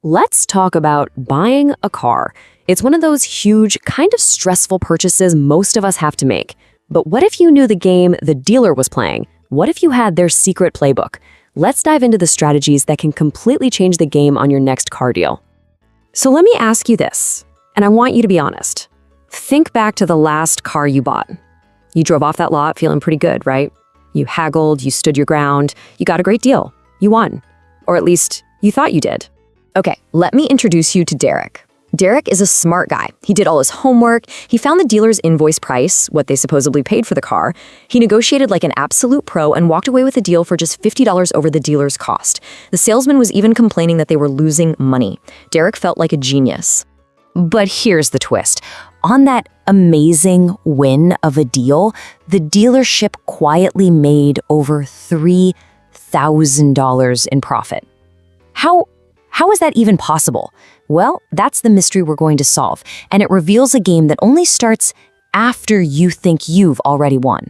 Let's talk about buying a car. It's one of those huge, kind of stressful purchases most of us have to make. But what if you knew the game the dealer was playing? What if you had their secret playbook? Let's dive into the strategies that can completely change the game on your next car deal. So let me ask you this, and I want you to be honest. Think back to the last car you bought. You drove off that lot feeling pretty good, right? You haggled, you stood your ground, you got a great deal. You won. Or at least, you thought you did. Okay, let me introduce you to Derek. Derek is a smart guy. He did all his homework. He found the dealer's invoice price, what they supposedly paid for the car. He negotiated like an absolute pro and walked away with a deal for just $50 over the dealer's cost. The salesman was even complaining that they were losing money. Derek felt like a genius. But here's the twist. On that amazing win of a deal, the dealership quietly made over $3,000 in profit. How is that even possible? Well, that's the mystery we're going to solve, and it reveals a game that only starts after you think you've already won.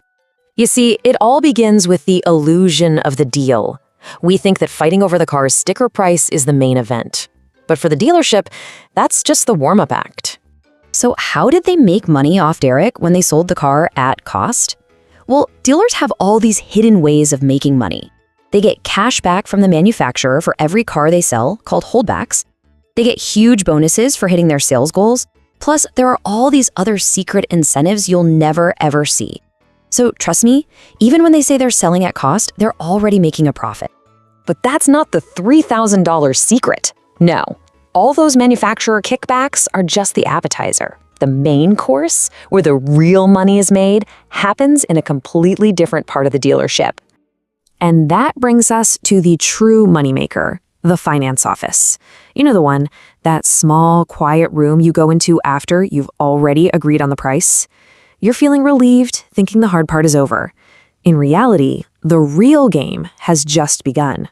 You see, it all begins with the illusion of the deal. We think that fighting over the car's sticker price is the main event. But for the dealership, that's just the warm-up act. So how did they make money off Derek when they sold the car at cost? Well, dealers have all these hidden ways of making money. They get cash back from the manufacturer for every car they sell, called holdbacks. They get huge bonuses for hitting their sales goals. Plus, there are all these other secret incentives you'll never, ever see. So trust me, even when they say they're selling at cost, they're already making a profit. But that's not the $3,000 secret. No, all those manufacturer kickbacks are just the appetizer. The main course, where the real money is made, happens in a completely different part of the dealership. And that brings us to the true moneymaker, the finance office. You know the one, that small, quiet room you go into after you've already agreed on the price. You're feeling relieved, thinking the hard part is over. In reality, the real game has just begun.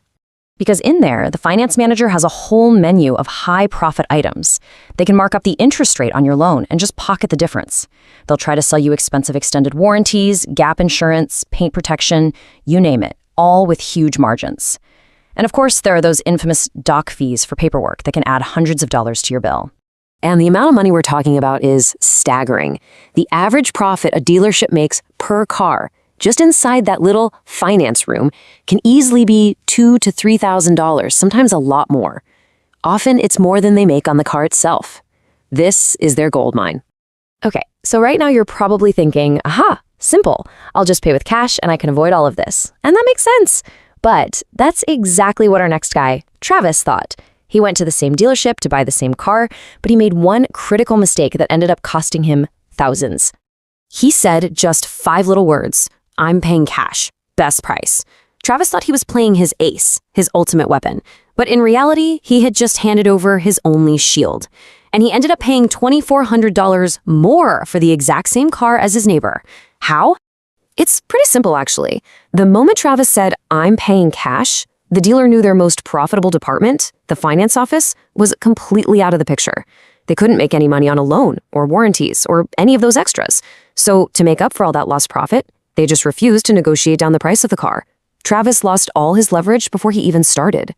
Because in there, the finance manager has a whole menu of high-profit items. They can mark up the interest rate on your loan and just pocket the difference. They'll try to sell you expensive extended warranties, gap insurance, paint protection, you name it, all with huge margins. And of course, there are those infamous doc fees for paperwork that can add hundreds of dollars to your bill. And the amount of money we're talking about is staggering. The average profit a dealership makes per car, just inside that little finance room, can easily be $2,000 to $3,000, sometimes a lot more. Often it's more than they make on the car itself. This is their gold mine. Okay, so right now you're probably thinking, aha, simple. I'll just pay with cash and I can avoid all of this. And that makes sense. But that's exactly what our next guy, Travis, thought. He went to the same dealership to buy the same car, but he made one critical mistake that ended up costing him thousands. He said just 5 little words, "I'm paying cash, best price." Travis thought he was playing his ace, his ultimate weapon, but in reality, he had just handed over his only shield. And he ended up paying $2,400 more for the exact same car as his neighbor. How? It's pretty simple, actually. The moment Travis said, "I'm paying cash," the dealer knew their most profitable department, the finance office, was completely out of the picture. They couldn't make any money on a loan or warranties or any of those extras. So to make up for all that lost profit, they just refused to negotiate down the price of the car. Travis lost all his leverage before he even started.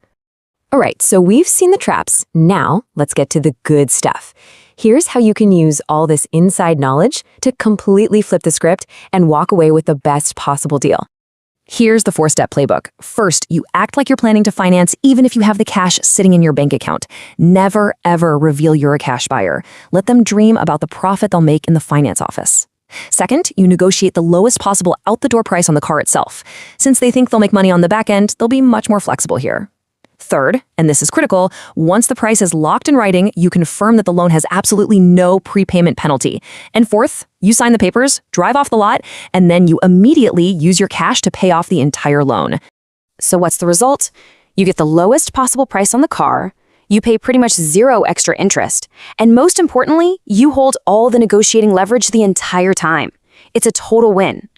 All right, so we've seen the traps. Now, let's get to the good stuff. Here's how you can use all this inside knowledge to completely flip the script and walk away with the best possible deal. Here's the 4-step playbook. First, you act like you're planning to finance even if you have the cash sitting in your bank account. Never, ever reveal you're a cash buyer. Let them dream about the profit they'll make in the finance office. Second, you negotiate the lowest possible out-the-door price on the car itself. Since they think they'll make money on the back end, they'll be much more flexible here. Third, and this is critical, once the price is locked in writing, you confirm that the loan has absolutely no prepayment penalty. And fourth, you sign the papers, drive off the lot, and then you immediately use your cash to pay off the entire loan. So what's the result? You get the lowest possible price on the car, you pay pretty much 0 extra interest, and most importantly, you hold all the negotiating leverage the entire time. It's a total win.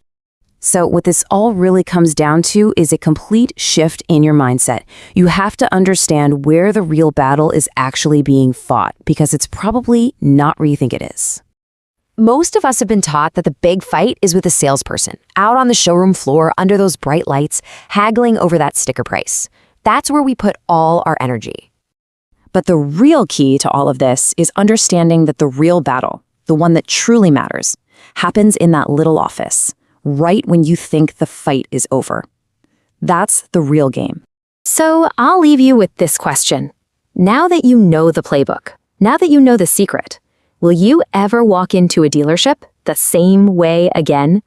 So what this all really comes down to is a complete shift in your mindset. You have to understand where the real battle is actually being fought, because it's probably not where you think it is. Most of us have been taught that the big fight is with a salesperson, out on the showroom floor under those bright lights, haggling over that sticker price. That's where we put all our energy. But the real key to all of this is understanding that the real battle, the one that truly matters, happens in that little office, right when you think the fight is over. That's the real game. So I'll leave you with this question. Now that you know the playbook, now that you know the secret, will you ever walk into a dealership the same way again?